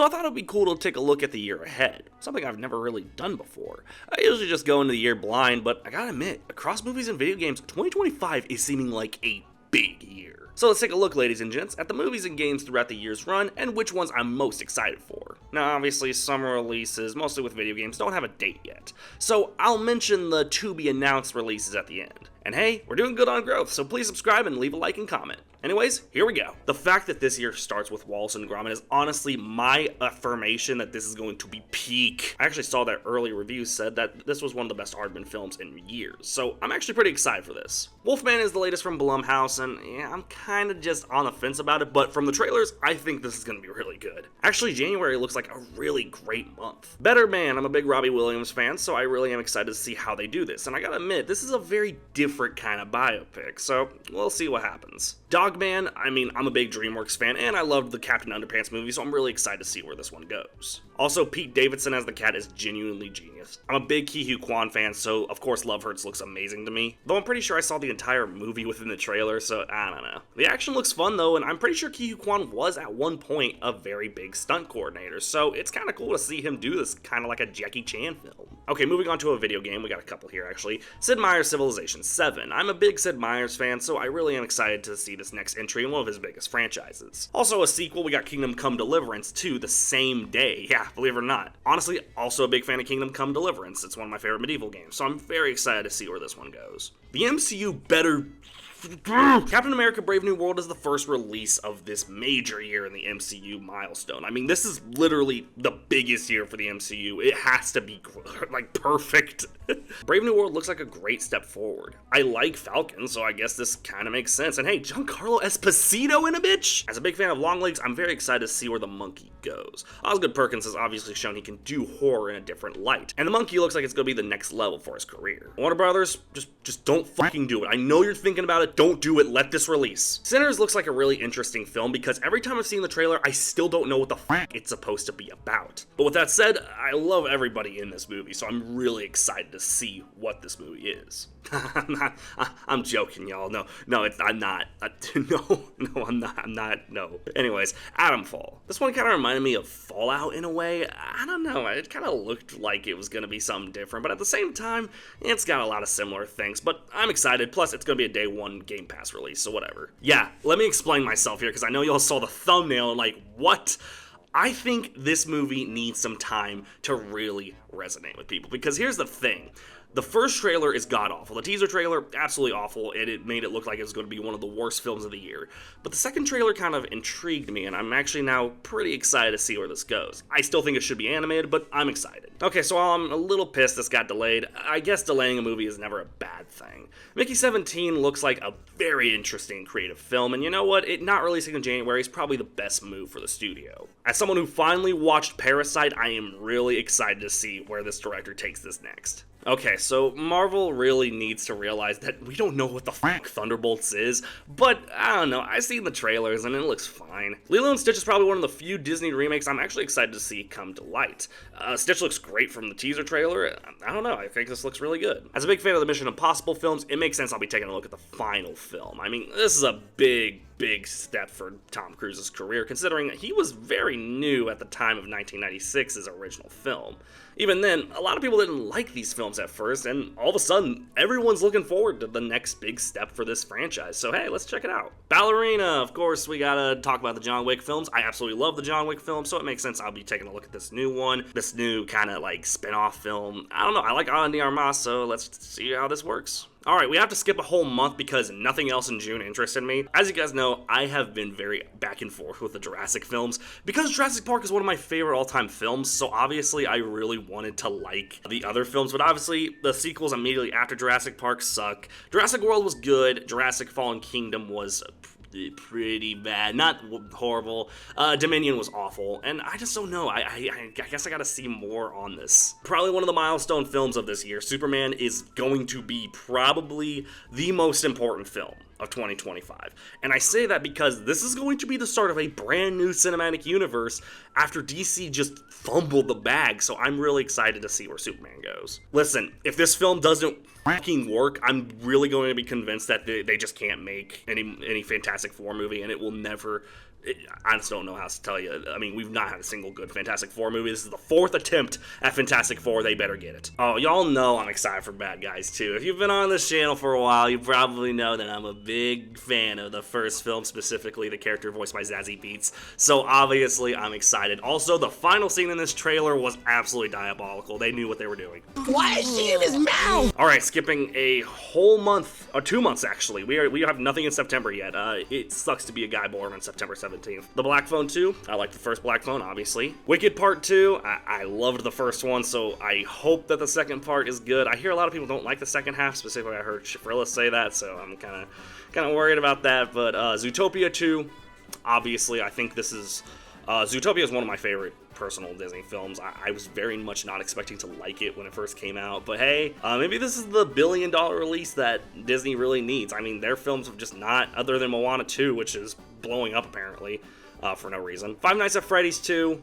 so I thought it would be cool to take a look at the year ahead, something I've never really done before. I usually just go into the year blind, but I gotta admit, across movies and video games, 2025 is seeming like a big year. So let's take a look, ladies and gents, at the movies and games throughout the year's run and which ones I'm most excited for. Now, obviously, summer releases, mostly with video games, don't have a date yet, so I'll mention the to-be-announced releases at the end. And hey, we're doing good on growth, so please subscribe and leave a like and comment. Anyways, here we go. The fact that this year starts with Wallace and Gromit is honestly my affirmation that this is going to be peak. I actually saw that early review said that this was one of the best Aardman films in years, so I'm actually pretty excited for this. Wolfman is the latest from Blumhouse, and yeah, I'm kind of just on the fence about it, but from the trailers, I think this is going to be really good. Actually, January looks like a really great month. Better Man, I'm a big Robbie Williams fan, so I really am excited to see how they do this, and I gotta admit, this is a very different kind of biopic, so we'll see what happens. Dogman, I mean, I'm a big DreamWorks fan, and I loved the Captain Underpants movie, so I'm really excited to see where this one goes. Also, Pete Davidson as the cat is genuinely genius. I'm a big Ke Huy Quan fan, so of course Love Hurts looks amazing to me, though I'm pretty sure I saw the entire movie within the trailer, so I don't know. The action looks fun though, and I'm pretty sure Ke Huy Quan was at one point a very big stunt coordinator, so it's kind of cool to see him do this kind of like a Jackie Chan film. Okay, moving on to a video game, we got a couple here actually. Sid Meier's Civilization 7. I'm a big Sid Meier's fan, so I really am excited to see this next entry in one of his biggest franchises. Also a sequel, we got Kingdom Come Deliverance 2 the same day. Yeah, believe it or not. Honestly, also a big fan of Kingdom Come Deliverance. It's one of my favorite medieval games, so I'm very excited to see where this one goes. The MCU better... Captain America Brave New World is the first release of this major year in the MCU milestone. I mean, this is literally the biggest year for the MCU. It has to be, like, perfect. Brave New World looks like a great step forward. I like Falcon, so I guess this kind of makes sense. And hey, Giancarlo Esposito in a bitch? As a big fan of Longlegs, I'm very excited to see where the monkey goes. Osgood Perkins has obviously shown he can do horror in a different light, and the monkey looks like it's gonna be the next level for his career. Warner Brothers, just don't fucking do it. I know you're thinking about it. Don't do it, let this release. Sinners looks like a really interesting film because every time I've seen the trailer, I still don't know what the fuck it's supposed to be about. But with that said, I love everybody in this movie, so I'm really excited to see what this movie is. I'm joking, y'all. I'm not. I'm not. No. Anyways, Atomfall. This one kind of reminded me of Fallout in a way. I don't know. It kind of looked like it was going to be something different, but at the same time, it's got a lot of similar things. But I'm excited. Plus, it's going to be a day one Game Pass release, so whatever. Yeah, let me explain myself here because I know y'all saw the thumbnail and like, what? I think this movie needs some time to really resonate with people because here's the thing. The first trailer is god-awful. The teaser trailer, absolutely awful, and it made it look like it was going to be one of the worst films of the year. But the second trailer kind of intrigued me, and I'm actually now pretty excited to see where this goes. I still think it should be animated, but I'm excited. Okay, so while I'm a little pissed this got delayed, I guess delaying a movie is never a bad thing. Mickey 17 looks like a very interesting creative film, and you know what? It not releasing in January is probably the best move for the studio. As someone who finally watched Parasite, I am really excited to see where this director takes this next. Okay, so Marvel really needs to realize that we don't know what the fuck Thunderbolts is, but I don't know, I've seen the trailers and it looks fine. Lilo and Stitch is probably one of the few Disney remakes I'm actually excited to see come to light. Stitch looks great from the teaser trailer. I don't know, I think this looks really good. As a big fan of the Mission Impossible films, it makes sense I'll be taking a look at the final film. I mean, this is a big step for Tom Cruise's career, considering that he was very new at the time of 1996's original film. Even then, a lot of people didn't like these films at first, and all of a sudden, everyone's looking forward to the next big step for this franchise, so hey, let's check it out. Ballerina, of course, we gotta talk about the John Wick films. I absolutely love the John Wick films, so it makes sense I'll be taking a look at this new one, this new kind of like spin-off film. I don't know, I like Ana de Armas, so let's see how this works. Alright, we have to skip a whole month because nothing else in June interested me. As you guys know, I have been very back and forth with the Jurassic films because Jurassic Park is one of my favorite all-time films, so obviously I really wanted to like the other films, but obviously the sequels immediately after Jurassic Park suck. Jurassic World was good, Jurassic Fallen Kingdom was pretty bad, not horrible. Dominion was awful, and I just don't know. I guess I gotta see more on this. Probably one of the milestone films of this year. Superman is going to be probably the most important film of 2025. And I say that because this is going to be the start of a brand new cinematic universe after DC just fumbled the bag, so I'm really excited to see where Superman goes. Listen, if this film doesn't fucking work, I'm really going to be convinced that they just can't make any Fantastic Four movie, and it will never I just don't know how to tell you. I mean, we've not had a single good Fantastic Four movie. This is the 4th attempt at Fantastic Four. They better get it. Oh, y'all know I'm excited for Bad Guys 2. If you've been on this channel for a while, you probably know that I'm a big fan of the first film, specifically the character voiced by Zazie Beetz. So obviously, I'm excited. Also, the final scene in this trailer was absolutely diabolical. They knew what they were doing. Why is she in his mouth? All right, skipping a whole month, or 2 months actually. We have nothing in September yet. It sucks to be a guy born on September 17th. The Black Phone 2, I like the first Black Phone, obviously. Wicked Part 2, I loved the first one, so I hope that the second part is good. I hear a lot of people don't like the second half, specifically I heard Shifrilla say that, so I'm kind of worried about that. But Zootopia 2, obviously, I think this is... Zootopia is one of my favorite personal Disney films. I was very much not expecting to like it when it first came out, but hey, maybe this is the $1 billion release that Disney really needs. I mean, their films have just not, other than Moana 2, which is blowing up apparently, for no reason. Five Nights at Freddy's 2,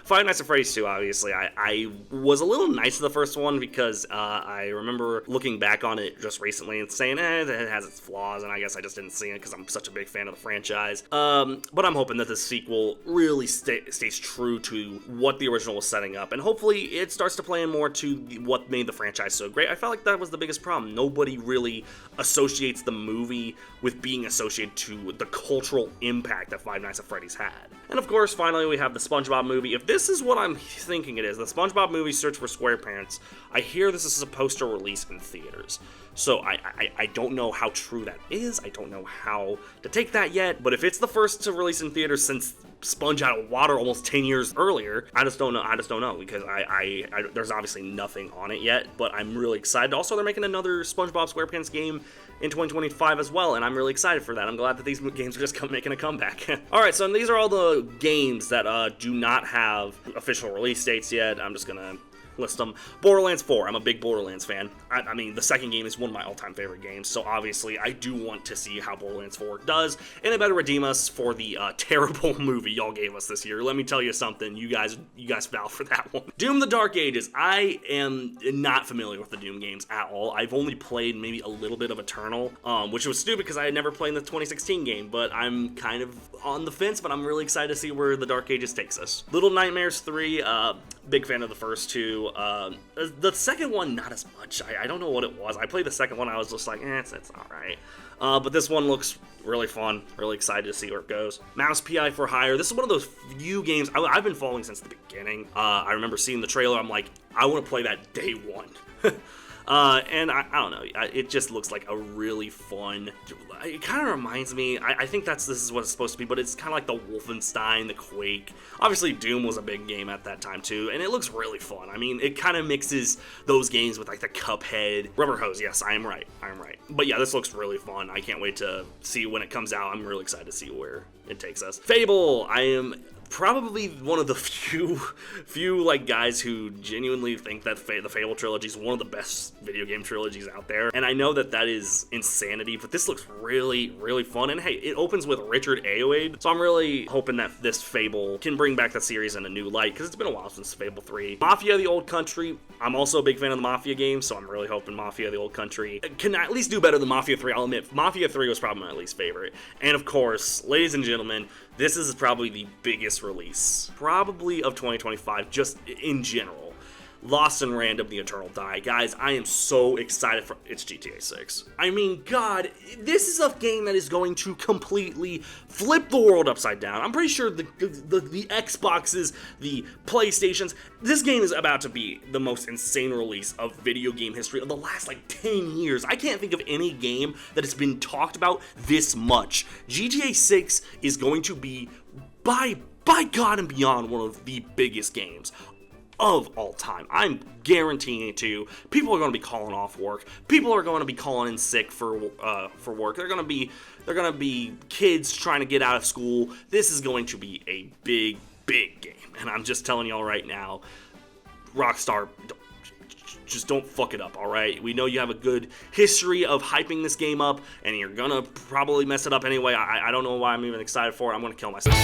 Five Nights at Freddy's 2, obviously, I was a little nice to the first one because I remember looking back on it just recently and saying, it has its flaws, and I guess I just didn't see it because I'm such a big fan of the franchise. But I'm hoping that the sequel really stays true to what the original was setting up, and hopefully it starts to play in more to what made the franchise so great. I felt like that was the biggest problem. Nobody really associates the movie with being associated to the cultural impact that Five Nights at Freddy's had. And of course, finally, we have the SpongeBob movie. If this is what I'm thinking it is, the SpongeBob movie Search for SquarePants, I hear this is supposed to release in theaters. So I don't know how true that is. I don't know how to take that yet. But if it's the first to release in theaters since Sponge Out of Water almost 10 years earlier, I just don't know because I there's obviously nothing on it yet. But I'm really excited. Also, they're making another SpongeBob SquarePants game in 2025 as well, and I'm really excited for that. I'm glad that these games are just making a comeback. Alright, so these are all the games that do not have official release dates yet. I'm just gonna list them. Borderlands 4, I'm a big Borderlands fan. I mean, the second game is one of my all-time favorite games, so obviously I do want to see how Borderlands 4 does, and it better redeem us for the terrible movie y'all gave us this year. Let me tell you something, you guys fell for that one. Doom the Dark Ages, I am not familiar with the Doom games at all. I've only played maybe a little bit of Eternal, which was stupid because I had never played in the 2016 game, but I'm kind of on the fence, but I'm really excited to see where the Dark Ages takes us. Little Nightmares 3, big fan of the first two. The second one, not as much. I don't know what it was. I played the second one, I was just like, it's alright. But this one looks really fun. Really excited to see where it goes. Mouse P.I. for Hire. This is one of those few games I've been following since the beginning. I remember seeing the trailer. I'm like, I want to play that day one. And I don't know, it just looks like a really fun, it kind of reminds me, I think this is what it's supposed to be, but it's kind of like the Wolfenstein, the Quake. Obviously Doom was a big game at that time too, and it looks really fun. I mean, it kind of mixes those games with like the Cuphead. Rubber Hose, yes, I am right. But yeah, this looks really fun. I can't wait to see when it comes out. I'm really excited to see where it takes us. Fable, I am probably one of the few like guys who genuinely think that the Fable trilogy is one of the best video game trilogies out there, and I know that is insanity, but this looks really, really fun. And hey, it opens with Richard Ayoade, so I'm really hoping that this Fable can bring back the series in a new light, because it's been a while since Fable 3. Mafia: The Old Country, I'm also a big fan of the Mafia games, so I'm really hoping Mafia: The Old Country can at least do better than Mafia 3. I'll admit, Mafia 3 was probably my least favorite. And of course, ladies and gentlemen, this is probably the biggest release, probably of 2025, just in general. Lost in Random, The Eternal Die. Guys, I am so excited for it's GTA 6. I mean, God, this is a game that is going to completely flip the world upside down. I'm pretty sure the Xboxes, the PlayStations, this game is about to be the most insane release of video game history of the last like 10 years. I can't think of any game that has been talked about this much. GTA 6 is going to be, by God and beyond, one of the biggest games of all time. I'm guaranteeing it to you. People are going to be calling off work. People are going to be calling in sick for work. They're going to be kids trying to get out of school. This is going to be a big game. And I'm just telling y'all right now, Rockstar, just don't fuck it up, alright? We know you have a good history of hyping this game up, and you're gonna probably mess it up anyway. I don't know why I'm even excited for it. I'm gonna kill myself.